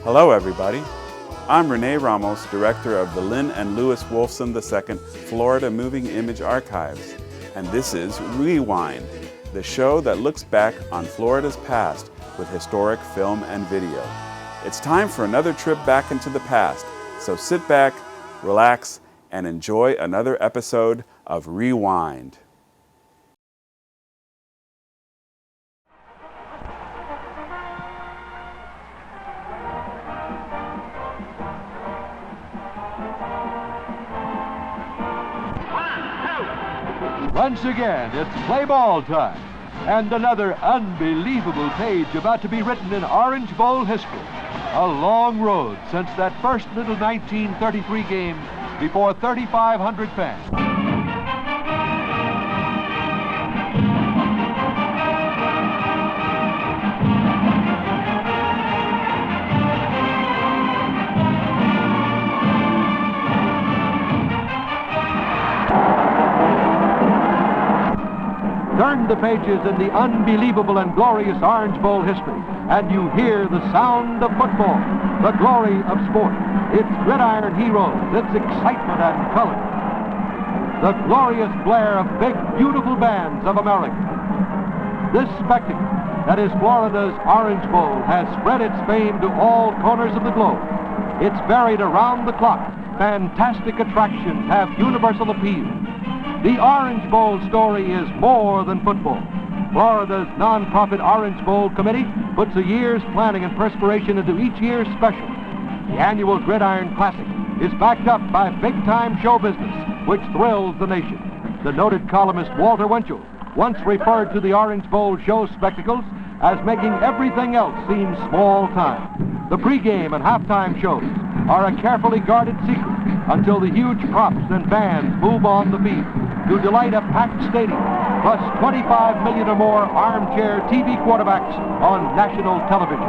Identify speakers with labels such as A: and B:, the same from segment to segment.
A: Hello everybody, I'm Rene Ramos, director of the Lynn and Louis Wolfson II Florida Moving Image Archives, and this is Rewind, the show that looks back on Florida's past with historic film and video. It's time for another trip back into the past, so sit back, relax, and enjoy another episode of Rewind.
B: Once again, it's play ball time, and another unbelievable page about to be written in Orange Bowl history. A long road since that first little 1933 game before 3,500 fans. Turn the pages in the unbelievable and glorious Orange Bowl history, and you hear the sound of football, the glory of sport, its gridiron heroes, its excitement and color, the glorious blare of big, beautiful bands of America. This spectacle, that is Florida's Orange Bowl, has spread its fame to all corners of the globe. It's varied around the clock. Fantastic attractions have universal appeal. The Orange Bowl story is more than football. Florida's non-profit Orange Bowl Committee puts a year's planning and perspiration into each year's special. The annual Gridiron Classic is backed up by big-time show business, which thrills the nation. The noted columnist Walter Winchell once referred to the Orange Bowl show spectacles as making everything else seem small time. The pregame and halftime shows are a carefully guarded secret until the huge props and bands move on the field to delight a packed stadium, plus 25 million or more armchair TV quarterbacks on national television.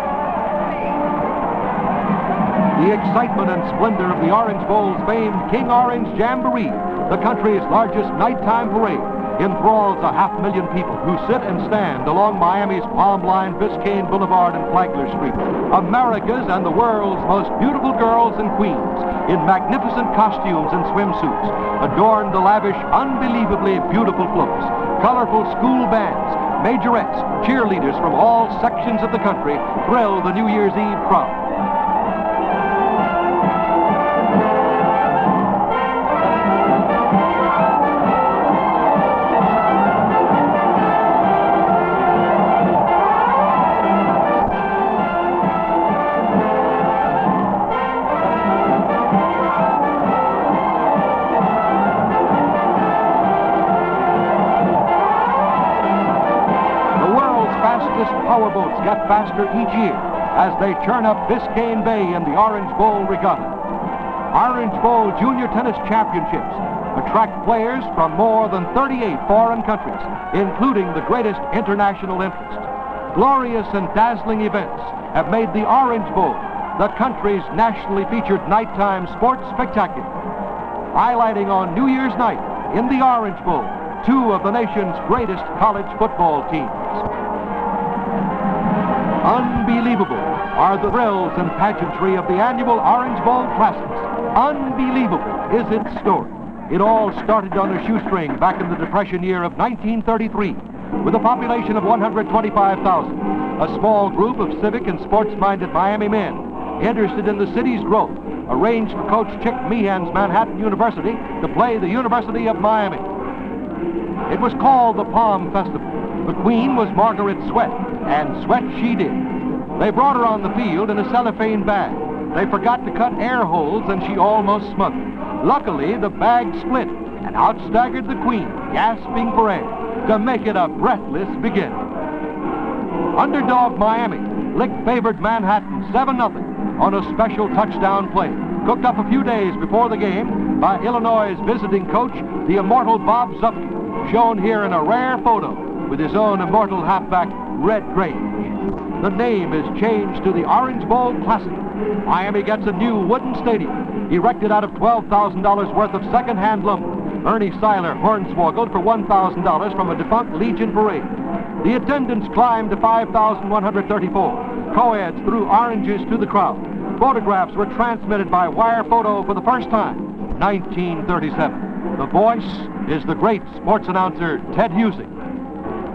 B: The excitement and splendor of the Orange Bowl's famed King Orange Jamboree, the country's largest nighttime parade, enthralls 500,000 people who sit and stand along Miami's Palm Line, Biscayne Boulevard, and Flagler Street. America's and the world's most beautiful girls and queens in magnificent costumes and swimsuits adorn the lavish, unbelievably beautiful floats. Colorful school bands, majorettes, cheerleaders from all sections of the country thrill the New Year's Eve crowd. Powerboats get faster each year as they churn up Biscayne Bay in the Orange Bowl Regatta. Orange Bowl Junior Tennis Championships attract players from more than 38 foreign countries, including the greatest international interest. Glorious and dazzling events have made the Orange Bowl the country's nationally featured nighttime sports spectacular. Highlighting on New Year's night in the Orange Bowl, two of the nation's greatest college football teams. Unbelievable are the thrills and pageantry of the annual Orange Bowl Classics. Unbelievable is its story. It all started on a shoestring back in the Depression year of 1933 with a population of 125,000. A small group of civic and sports-minded Miami men interested in the city's growth arranged for Coach Chick Meehan's Manhattan University to play the University of Miami. It was called the Palm Festival. The queen was Margaret Sweat, and sweat she did. They brought her on the field in a cellophane bag. They forgot to cut air holes, and she almost smothered. Luckily, the bag split, and out staggered the queen, gasping for air, to make it a breathless beginning. Underdog Miami licked favored Manhattan 7-0 on a special touchdown play, cooked up a few days before the game by Illinois' visiting coach, the immortal Bob Zupke, shown here in a rare photo with his own immortal halfback, Red Grange. the name is changed to the Orange Bowl Classic. Miami gets a new wooden stadium, erected out of $12,000 worth of second-hand lumber. Ernie Seiler hornswoggled for $1,000 from a defunct Legion parade. The attendance climbed to 5,134. Co-eds threw oranges to the crowd. Photographs were transmitted by wire photo for the first time, 1937. The voice is the great sports announcer, Ted Husing.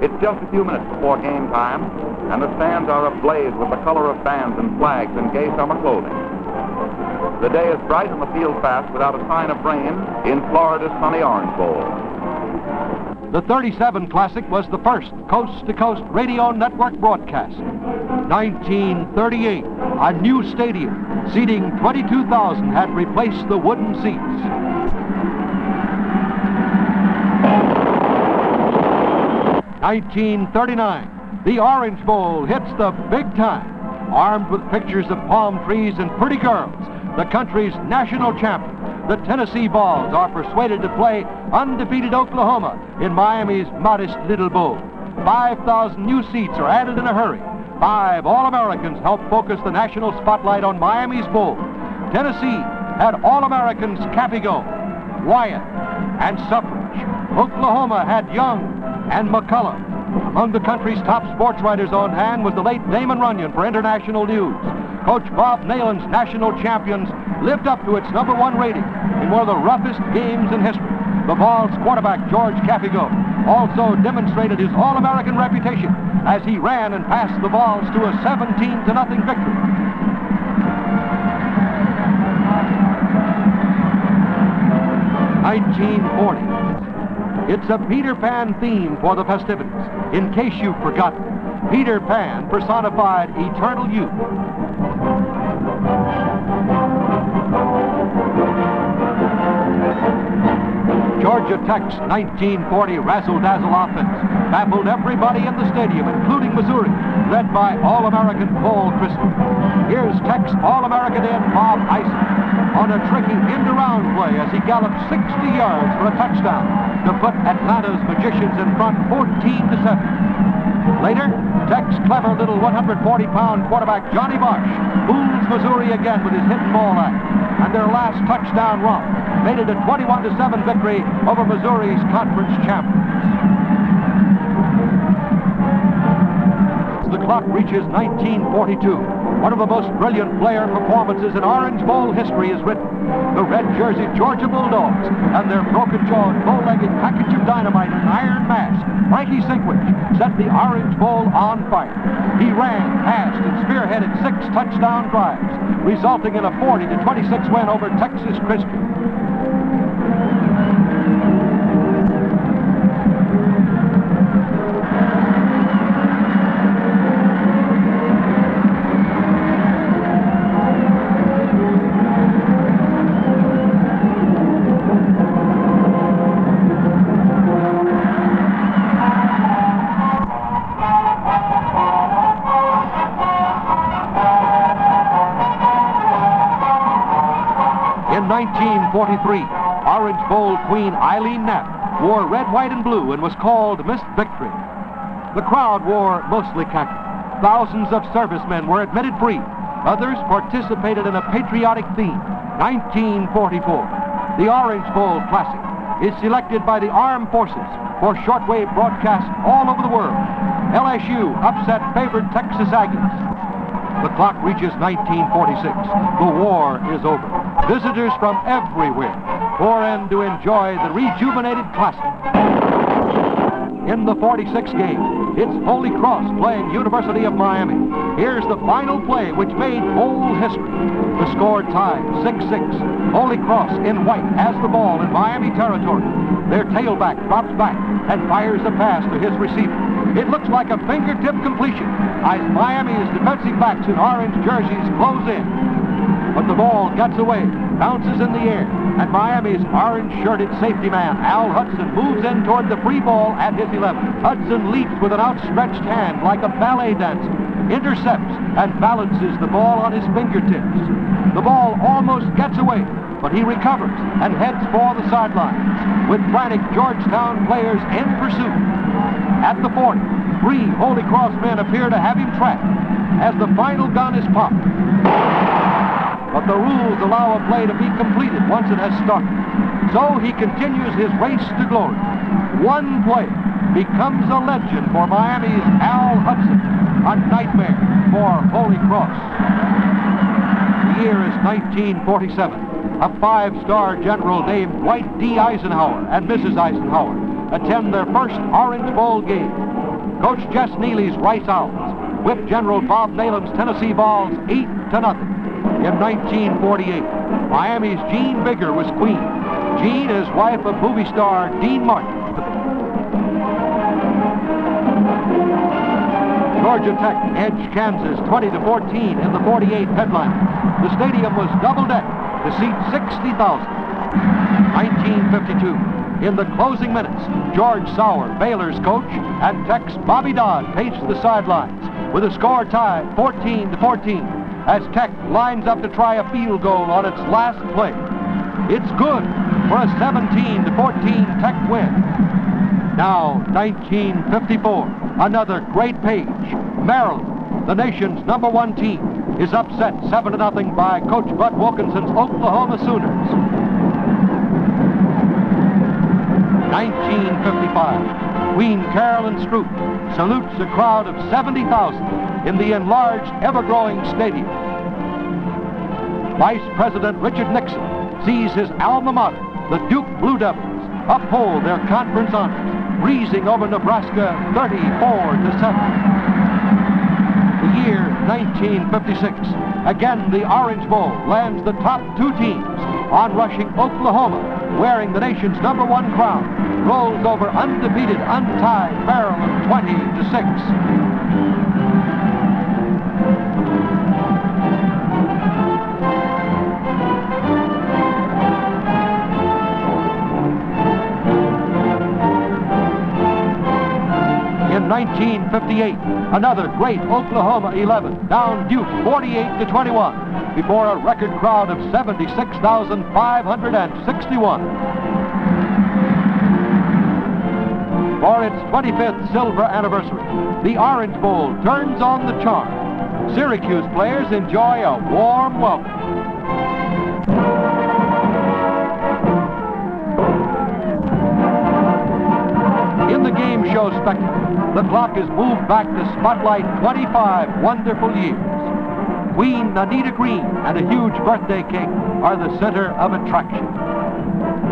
C: It's just a few minutes before game time, and the stands are ablaze with the color of bands and flags and gay summer clothing. The day is bright and the field fast without a sign of rain in Florida's sunny Orange Bowl.
B: The 37 Classic was the first coast-to-coast radio network broadcast. 1938, a new stadium seating 22,000 had replaced the wooden seats. 1939, the Orange Bowl hits the big time. Armed with pictures of palm trees and pretty girls, the country's national champion, the Tennessee Vols, are persuaded to play undefeated Oklahoma in Miami's modest little bowl. 5,000 new seats are added in a hurry. 5 All-Americans helped focus the national spotlight on Miami's bowl. Tennessee had All-Americans Capigo, Wyatt, and Suffrage. Oklahoma had Young and McCullough. Among the country's top sports writers on hand was the late Damon Runyon for International News. Coach Bob Nayland's national champions lived up to its #1 rating in one of the roughest games in history. The Vols quarterback George Capigo also demonstrated his All-American reputation as he ran and passed the Vols to a 17-0 victory. (1940). It's a Peter Pan theme for the festivities. In case you've forgotten, Peter Pan personified eternal youth. Georgia Tech's 1940 razzle-dazzle offense baffled everybody in the stadium, including Missouri, led by All-American Paul Christie. Here's Tech's All-American end Bob Eisen on a tricky end-around play as he galloped 60 yards for a touchdown to put Atlanta's Magicians in front 14-7. Later, Tech's clever little 140-pound quarterback Johnny Bosch fools Missouri again with his hidden ball act, and their last touchdown romp made it a 21-7 victory over Missouri's conference champions. The clock reaches 1942. One of the most brilliant player performances in Orange Bowl history is written. The red-jerseyed Georgia Bulldogs and their broken-jawed, bow-legged package of dynamite and iron mask, Frankie Sinkwich, set the Orange Bowl on fire. He ran, passed, and spearheaded 6 touchdown drives, resulting in a 40-26 win over Texas Christian. In 1943, Orange Bowl queen Eileen Knapp wore red, white, and blue and was called Miss Victory. The crowd wore mostly khaki. Thousands of servicemen were admitted free. Others participated in a patriotic theme. 1944. The Orange Bowl Classic is selected by the Armed Forces for shortwave broadcast all over the world. LSU upset favored Texas Aggies. The clock reaches 1946. The war is over. Visitors from everywhere pour in to enjoy the rejuvenated classic. In the 46 game, it's Holy Cross playing University of Miami. Here's the final play which made bowl history. The score tied 6-6. Holy Cross in white has the ball in Miami territory. Their tailback drops back and fires a pass to his receiver. It looks like a fingertip completion as Miami's defensive backs in orange jerseys close in. But the ball gets away, bounces in the air, and Miami's orange-shirted safety man, Al Hudson, moves in toward the free ball at his 11. Hudson leaps with an outstretched hand like a ballet dancer, intercepts, and balances the ball on his fingertips. The ball almost gets away, but he recovers and heads for the sidelines, with frantic Georgetown players in pursuit. At the 40, 3 Holy Cross men appear to have him trapped as the final gun is popped. But the rules allow a play to be completed once it has started. So he continues his race to glory. One play becomes a legend for Miami's Al Hudson, a nightmare for Holy Cross. The year is 1947. A 5-star general named Dwight D. Eisenhower and Mrs. Eisenhower attend their first Orange Bowl game. Coach Jess Neely's Rice Owls whipped General Bob Malen's Tennessee Vols 8-0. In 1948, Miami's Jean Bigger was queen. Jean is wife of movie star Dean Martin. Georgia Tech edged Kansas 20-14 in the 48th headline. The stadium was double-decked to seat 60,000. 1952. In the closing minutes, George Sauer, Baylor's coach, and Tech's Bobby Dodd paced the sidelines with a score tied 14-14 as Tech lines up to try a field goal on its last play. It's good for a 17-14 Tech win. Now, 1954, another great page. Maryland, the nation's #1 team, is upset 7-0 by Coach Bud Wilkinson's Oklahoma Sooners. 1955, Queen Carolyn Stroop salutes a crowd of 70,000 in the enlarged, ever-growing stadium. Vice President Richard Nixon sees his alma mater, the Duke Blue Devils, uphold their conference honors, breezing over Nebraska 34-7. The year 1956. Again, the Orange Bowl lands the top 2 teams on rushing Oklahoma, wearing the nation's #1 crown, rolls over undefeated, untied Maryland 20-6. In 1958, another great Oklahoma 11 down Duke 48-21 before a record crowd of 76,561. For its 25th silver anniversary, the Orange Bowl turns on the charm. Syracuse players enjoy a warm welcome. In the game show spectacle, the clock is moved back to spotlight 25 wonderful years. Queen Anita Green and a huge birthday cake are the center of attraction.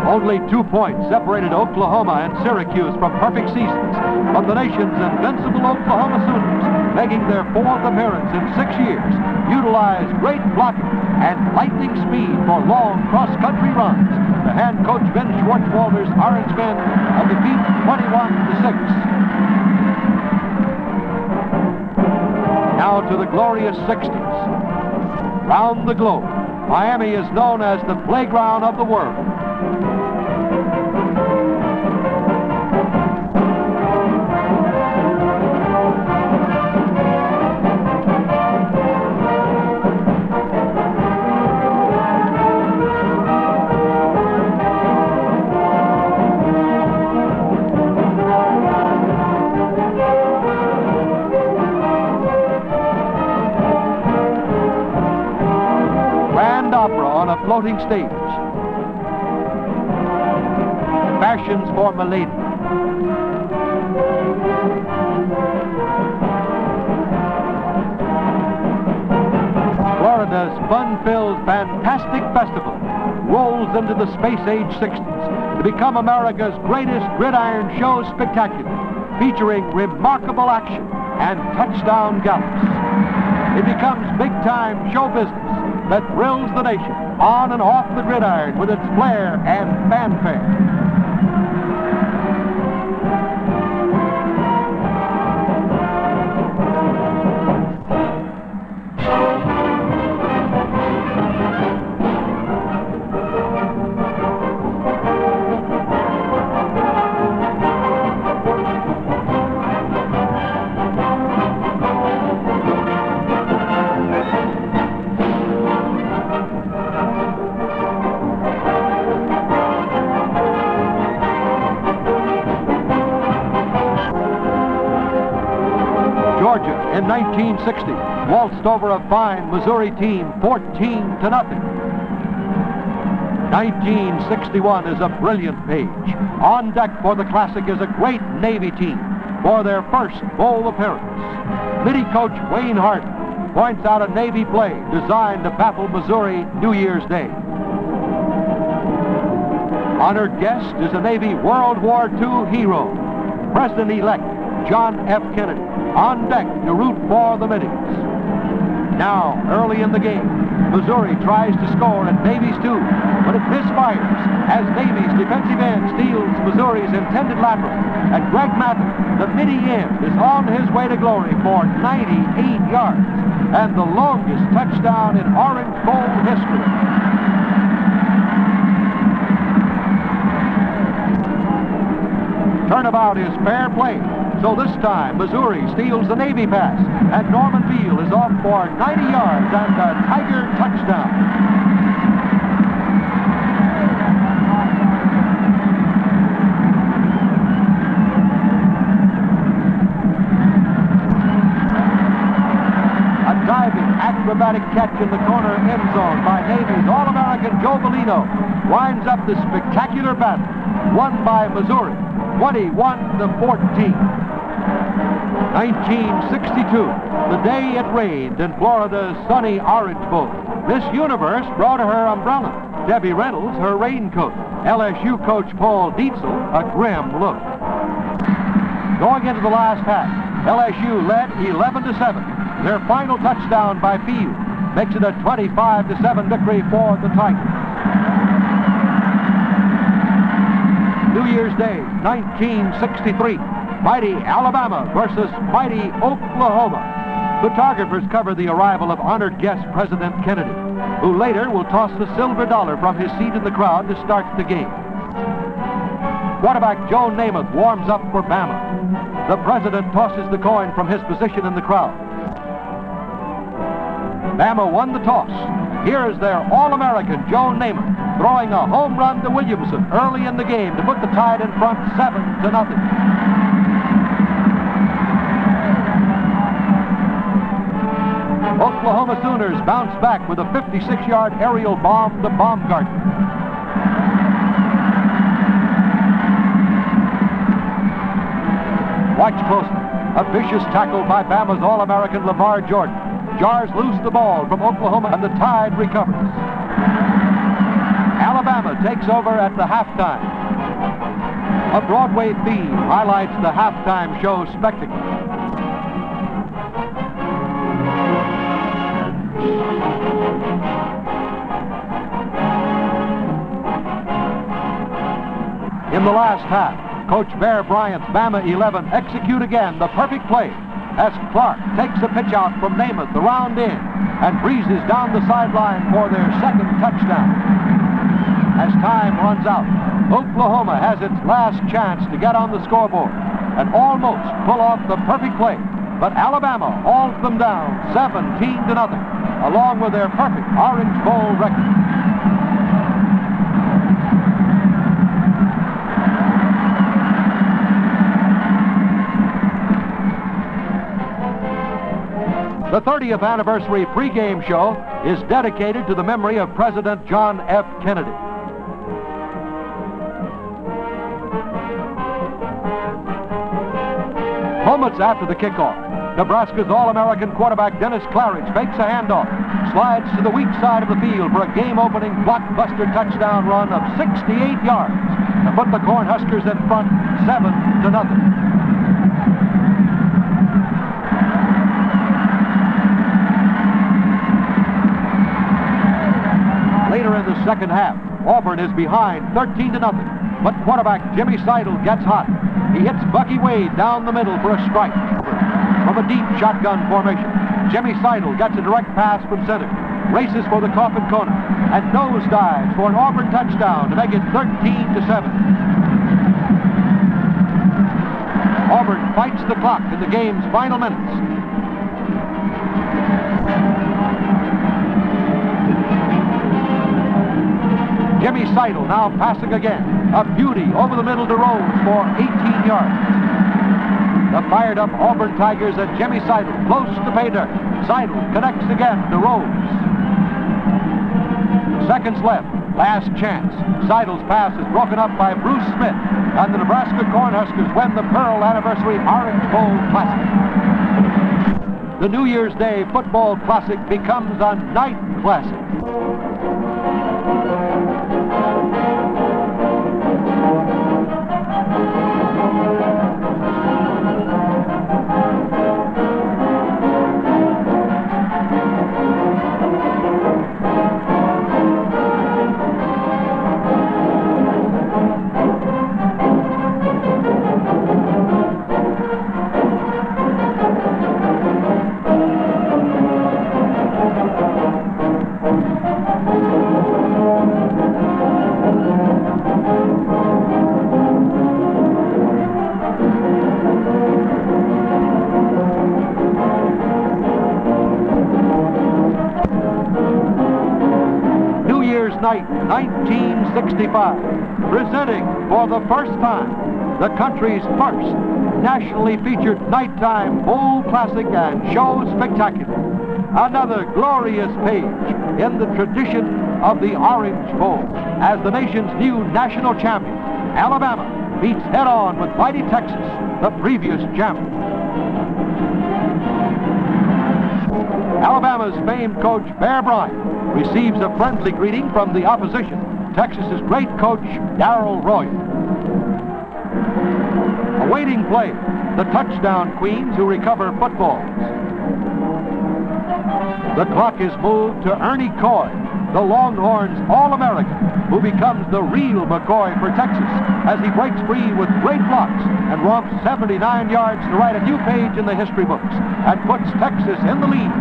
B: Only 2 points separated Oklahoma and Syracuse from perfect seasons, but the nation's invincible Oklahoma Sooners, making their 4th appearance in 6 years, utilize great blocking and lightning speed for long cross-country runs to hand coach Ben Schwartzwalder's Orange men a defeat 21-6. Now to the glorious 60s. Round the globe, Miami is known as the playground of the world. On a floating stage. Fashions for Milady. Florida's fun-filled, fantastic festival rolls into the space-age 60s to become America's greatest gridiron show spectacular, featuring remarkable action and touchdown gallops. It becomes big-time show business that thrills the nation on and off the gridiron with its flair and fanfare. in 1960 waltzed over a fine Missouri team 14-0. 1961 is a brilliant page. On deck for the Classic is a great Navy team for their first bowl appearance. Mitty coach Wayne Hart points out a Navy play designed to baffle Missouri New Year's Day. Honored guest is a Navy World War II hero, President-elect John F. Kennedy, on deck to root for the Middies. Now, early in the game, Missouri tries to score at Navy's 2, but it misfires as Navy's defensive end steals Missouri's intended lateral. And Greg Mather, the Middie end, is on his way to glory for 98 yards and the longest touchdown in Orange Bowl history. Turnabout is fair play. So this time, Missouri steals the Navy pass, and Norman Beal is off for 90 yards and a Tiger touchdown. A diving, acrobatic catch in the corner end zone by Navy's All-American Joe Bellino winds up the spectacular battle, won by Missouri, 21-14. 1962, the day it rained in Florida's sunny Orange Bowl. Miss Universe brought her umbrella, Debbie Reynolds her raincoat, LSU coach Paul Dietzel a grim look. Going into the last half, LSU led 11-7. Their final touchdown by Field makes it a 25-7 victory for the Tigers. New Year's Day, 1963. Mighty Alabama versus mighty Oklahoma. Photographers cover the arrival of honored guest President Kennedy, who later will toss the silver dollar from his seat in the crowd to start the game. Quarterback Joe Namath warms up for Bama. The president tosses the coin from his position in the crowd. Bama won the toss. Here is their All-American Joe Namath throwing a home run to Williamson early in the game to put the Tide in front 7-0. Oklahoma Sooners bounce back with a 56-yard aerial bomb to Baumgarten. Watch closely. A vicious tackle by Bama's All-American Lamar Jordan jars loose the ball from Oklahoma, and the Tide recovers. Alabama takes over at the halftime. A Broadway theme highlights the halftime show spectacle. In the last half, Coach Bear Bryant's Bama 11 execute again the perfect play as Clark takes a pitch out from Namath around in and breezes down the sideline for their second touchdown. As time runs out, Oklahoma has its last chance to get on the scoreboard and almost pull off the perfect play, but Alabama hauls them down 17-0, along with their perfect Orange Bowl record. The 30th anniversary pregame show is dedicated to the memory of President John F. Kennedy. Moments after the kickoff, Nebraska's All-American quarterback Dennis Claridge fakes a handoff, slides to the weak side of the field for a game-opening blockbuster touchdown run of 68 yards to put the Cornhuskers in front 7-0. Later in the second half, Auburn is behind 13-0, but quarterback Jimmy Seidel gets hot. He hits Bucky Wade down the middle for a strike. From a deep shotgun formation, Jimmy Seidel gets a direct pass from center, races for the coffin corner, and nosedives for an Auburn touchdown to make it 13-7. Auburn fights the clock in the game's final minutes. Jimmy Seidel now passing again. A beauty over the middle to Rose for 18 yards. The fired-up Auburn Tigers and Jimmy Seidel close to pay dirt. Seidel connects again to Rose. Seconds left. Last chance. Seidel's pass is broken up by Bruce Smith, and the Nebraska Cornhuskers win the Pearl Anniversary Orange Bowl Classic. The New Year's Day Football Classic becomes a night classic. Night 1965, presenting for the first time the country's first nationally featured nighttime bowl classic and show spectacular. Another glorious page in the tradition of the Orange Bowl as the nation's new national champion, Alabama, meets head-on with mighty Texas, the previous champion. Alabama's famed coach, Bear Bryant, receives a friendly greeting from the opposition, Texas's great coach, Darrell Royer. Awaiting play, the touchdown queens who recover footballs. The clock is moved to Ernie Coy, the Longhorns All-American, who becomes the real McCoy for Texas as he breaks free with great blocks and romps 79 yards to write a new page in the history books and puts Texas in the lead.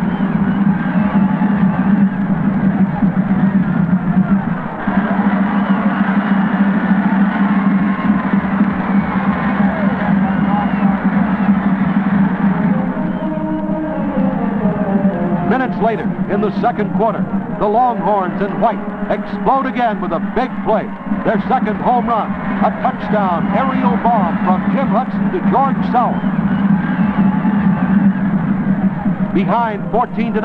B: Minutes later, in the second quarter, the Longhorns in white explode again with a big play. Their second home run, a touchdown aerial bomb from Jim Hudson to George Sauer. Behind 14-0,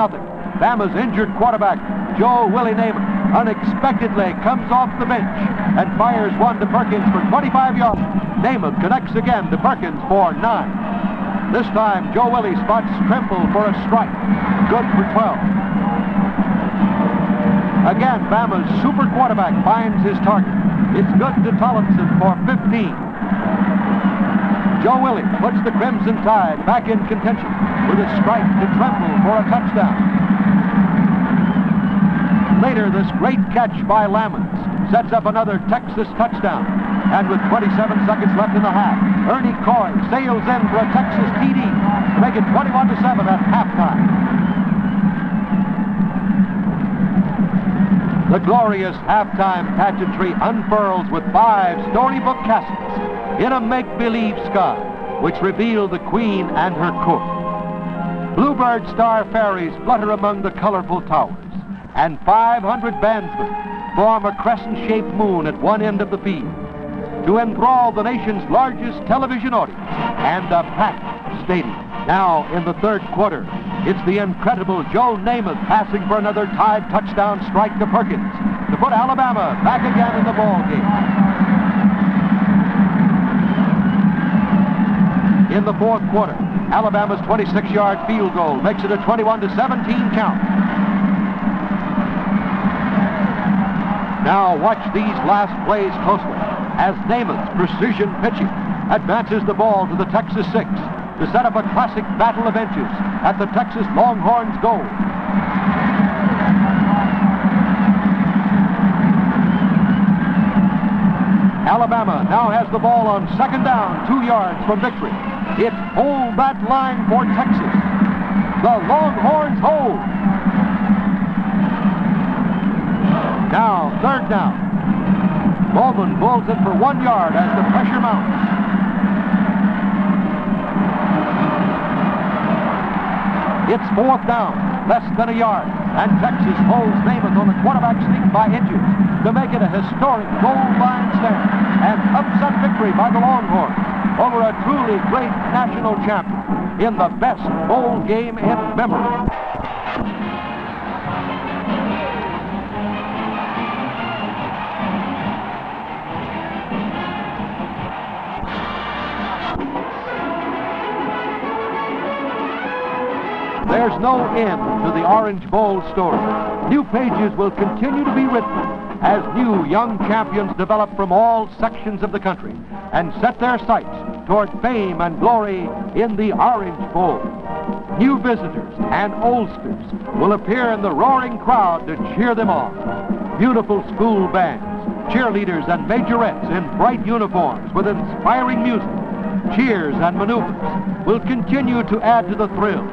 B: Bama's injured quarterback, Joe Willie Namath, unexpectedly comes off the bench and fires one to Perkins for 25 yards. Namath connects again to Perkins for 9. This time, Joe Willie spots Trimble for a strike. Good for 12. Again, Bama's super quarterback finds his target. It's good to Tollinson for 15. Joe Willie puts the Crimson Tide back in contention with a strike to Trimble for a touchdown. Later, this great catch by Lamons sets up another Texas touchdown. And with 27 seconds left in the half, Ernie Coy sails in for a Texas TD to make it 21-7 at halftime. The glorious halftime pageantry unfurls with 5 storybook castles in a make-believe sky, which reveal the Queen and her court. Bluebird star fairies flutter among the colorful towers, and 500 bandsmen form a crescent-shaped moon at one end of the field to enthrall the nation's largest television audience and a packed stadium. Now, in the third quarter, it's the incredible Joe Namath passing for another Tide touchdown strike to Perkins to put Alabama back again in the ball game. In the fourth quarter, Alabama's 26-yard field goal makes it a 21-17 count. Now watch these last plays closely as Namath's precision pitching advances the ball to the Texas 6 to set up a classic battle of inches at the Texas Longhorns' goal. Alabama now has the ball on second down, 2 yards from victory. It's hold that line for Texas. The Longhorns hold. Now, third down. Baldwin pulls it for 1 yard as the pressure mounts. It's fourth down, less than a yard, and Texas holds Namath on the quarterback sneak by inches to make it a historic goal line stand and upset victory by the Longhorns. over a truly great national champion in the best bowl game in memory. There's no end to the Orange Bowl story. New pages will continue to be written as new young champions develop from all sections of the country and set their sights toward fame and glory in the Orange Bowl. New visitors and oldsters will appear in the roaring crowd to cheer them on. Beautiful school bands, cheerleaders and majorettes in bright uniforms with inspiring music, cheers and maneuvers will continue to add to the thrill,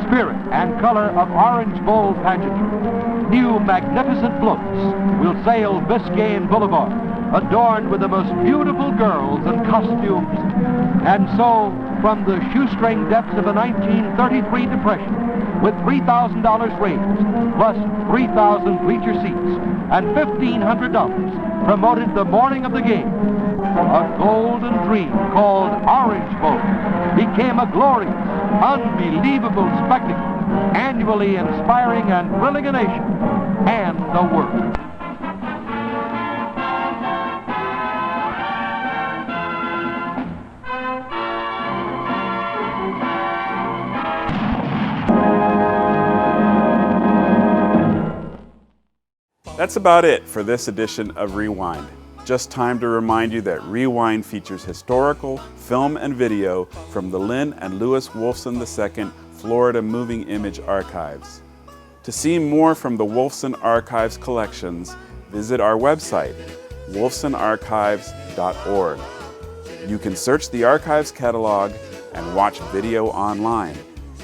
B: spirit, and color of Orange Bowl pageantry. New magnificent floats will sail Biscayne Boulevard, adorned with the most beautiful girls and costumes. And so, from the shoestring depths of a 1933 depression, with $3,000 raised, plus 3,000 bleacher seats, and $1,500 promoted the morning of the game, a golden dream called Orange Bowl became a glorious, unbelievable spectacle, annually inspiring and thrilling a nation and the world.
A: That's about it for this edition of Rewind. Just time to remind you that Rewind features historical film and video from the Lynn and Lewis Wolfson II Florida Moving Image Archives. To see more from the Wolfson Archives collections, visit our website, wolfsonarchives.org. You can search the archives catalog and watch video online.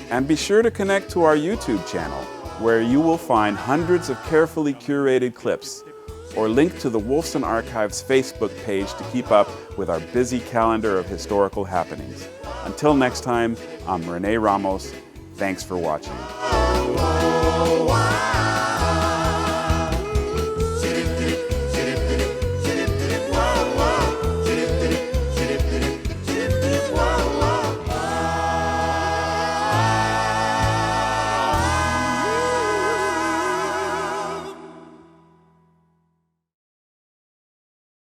A: And be sure to connect to our YouTube channel, where you will find hundreds of carefully curated clips, or link to the Wolfson Archives Facebook page to keep up with our busy calendar of historical happenings. Until next time, I'm Rene Ramos. Thanks for watching.